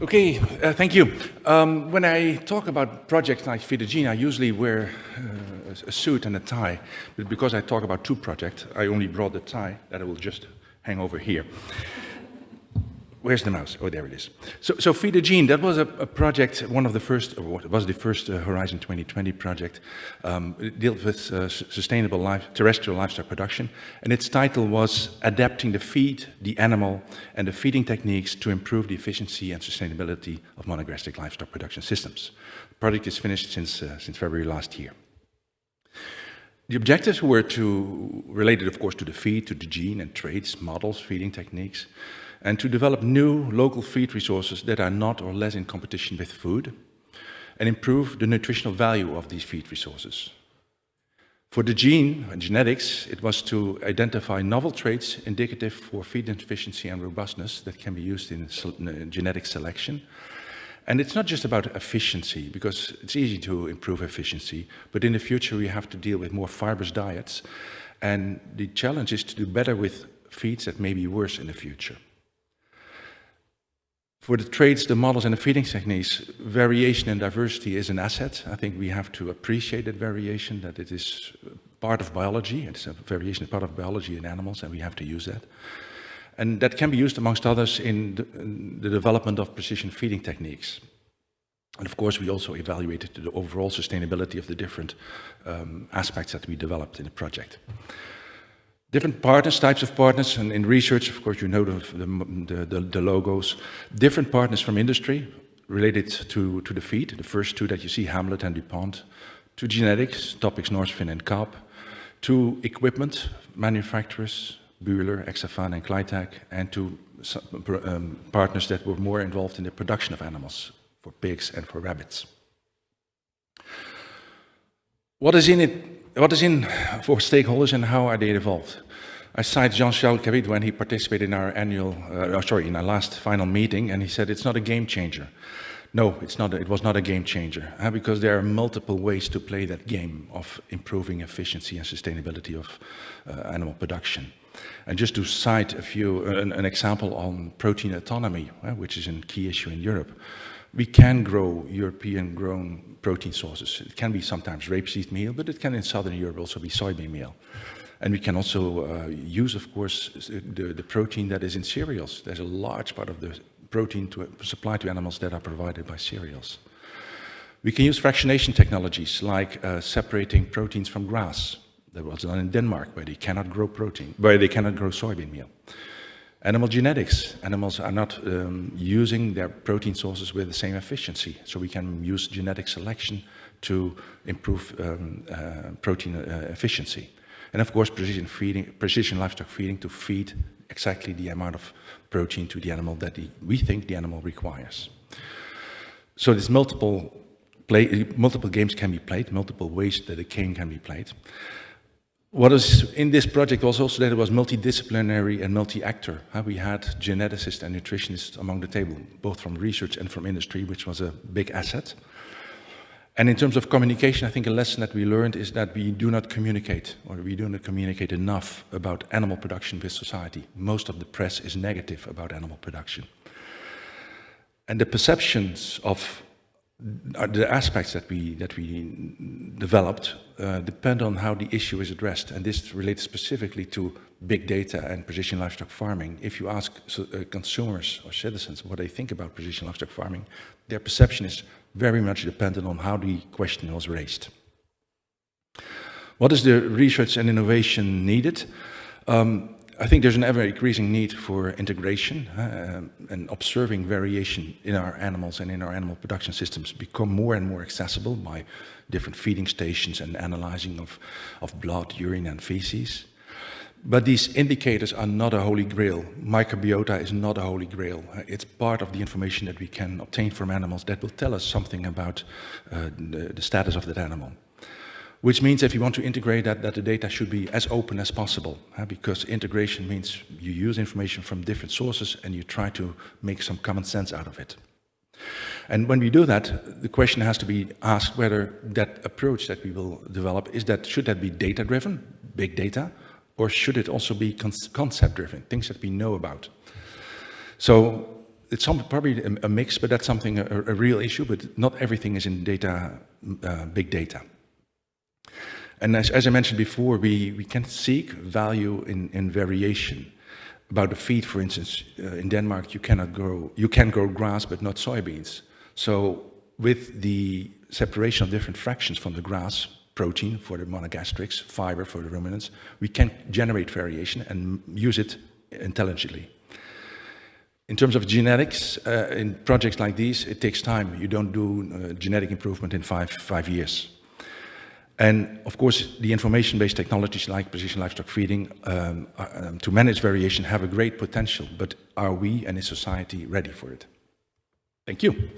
Okay, thank you. When I talk about projects like Feed-A-Gene, I usually wear a suit and a tie. But because I talk about two projects, I only brought the tie that I will just hang over here. Where's the mouse? Oh, there it is. So Feed-A-Gene, that was a project, one of the first, or it was the first Horizon 2020 project. It dealt with sustainable terrestrial livestock production, and its title was Adapting the Feed, the Animal, and the Feeding Techniques to Improve the Efficiency and Sustainability of Monogastric Livestock Production Systems. The project is finished since February last year. The objectives were related, of course, to the feed, to the gene and traits, models, feeding techniques, and to develop new local feed resources that are not or less in competition with food, and improve the nutritional value of these feed resources. For the gene and genetics, it was to identify novel traits indicative for feed efficiency and robustness that can be used in genetic selection. And it's not just about efficiency, because it's easy to improve efficiency, but in the future we have to deal with more fibrous diets, and the challenge is to do better with feeds that may be worse in the future. For the traits, the models, and the feeding techniques, variation and diversity is an asset. I think we have to appreciate that variation, that it is part of biology. It's a variation is part of biology in animals, and we have to use that. And that can be used, amongst others, in the development of precision feeding techniques. And of course, we also evaluated the overall sustainability of the different aspects that we developed in the project. Different partners, types of partners, and in research, of course, you know the logos. Different partners from industry related to the feed, the first two that you see, Hamlet and DuPont, to genetics, topics Norsvin and Jaap, to equipment, manufacturers, Bühler, Exafan and Clytag, and to partners that were more involved in the production of animals, for pigs and for rabbits. What is in for stakeholders and how are they involved? I cite Jean-Charles Carrit when he participated in our in our last final meeting, and he said it's not a game changer. No, it's not. It was not a game changer, because there are multiple ways to play that game of improving efficiency and sustainability of animal production. And just to cite an example on protein autonomy, which is a key issue in Europe. We can grow European-grown protein sources. It can be sometimes rapeseed meal, but it can in Southern Europe also be soybean meal. And we can also use, of course, the protein that is in cereals. There's a large part of the protein supplied to animals that are provided by cereals. We can use fractionation technologies like separating proteins from grass. That was done in Denmark, where they cannot grow soybean meal. Animal genetics. Animals are not using their protein sources with the same efficiency, so we can use genetic selection to improve protein efficiency. And of course, precision livestock feeding to feed exactly the amount of protein to the animal that we think the animal requires. So there's multiple games can be played, multiple ways that a game can be played. What is in this project was also that it was multidisciplinary and multi-actor. We had geneticists and nutritionists among the table, both from research and from industry, which was a big asset. And in terms of communication, I think a lesson that we learned is that we do not communicate enough about animal production with society. Most of the press is negative about animal production. And the perceptions of the aspects that we developed depend on how the issue is addressed, and this relates specifically to big data and precision livestock farming. If you ask consumers or citizens what they think about precision livestock farming, their perception is very much dependent on how the question was raised. What is the research and innovation needed? I think there's an ever-increasing need for integration and observing variation in our animals and in our animal production systems become more and more accessible by different feeding stations and analyzing of blood, urine and feces. But these indicators are not a holy grail. Microbiota is not a holy grail. It's part of the information that we can obtain from animals that will tell us something about the status of that animal. Which means if you want to integrate that the data should be as open as possible, because integration means you use information from different sources and you try to make some common sense out of it. And when we do that, the question has to be asked whether that approach that we will develop, should that be data-driven, big data, or should it also be concept-driven, things that we know about? So it's probably a mix, but that's something, a real issue, but not everything is in data, big data. And as I mentioned before, we can seek value in variation. About the feed, for instance, in Denmark, you can grow grass, but not soybeans. So with the separation of different fractions from the grass, protein for the monogastrics, fiber for the ruminants, we can generate variation and use it intelligently. In terms of genetics, in projects like these, it takes time. You don't do genetic improvement in five years. And of course, the information-based technologies like precision livestock feeding to manage variation have a great potential, but are we and is society ready for it? Thank you.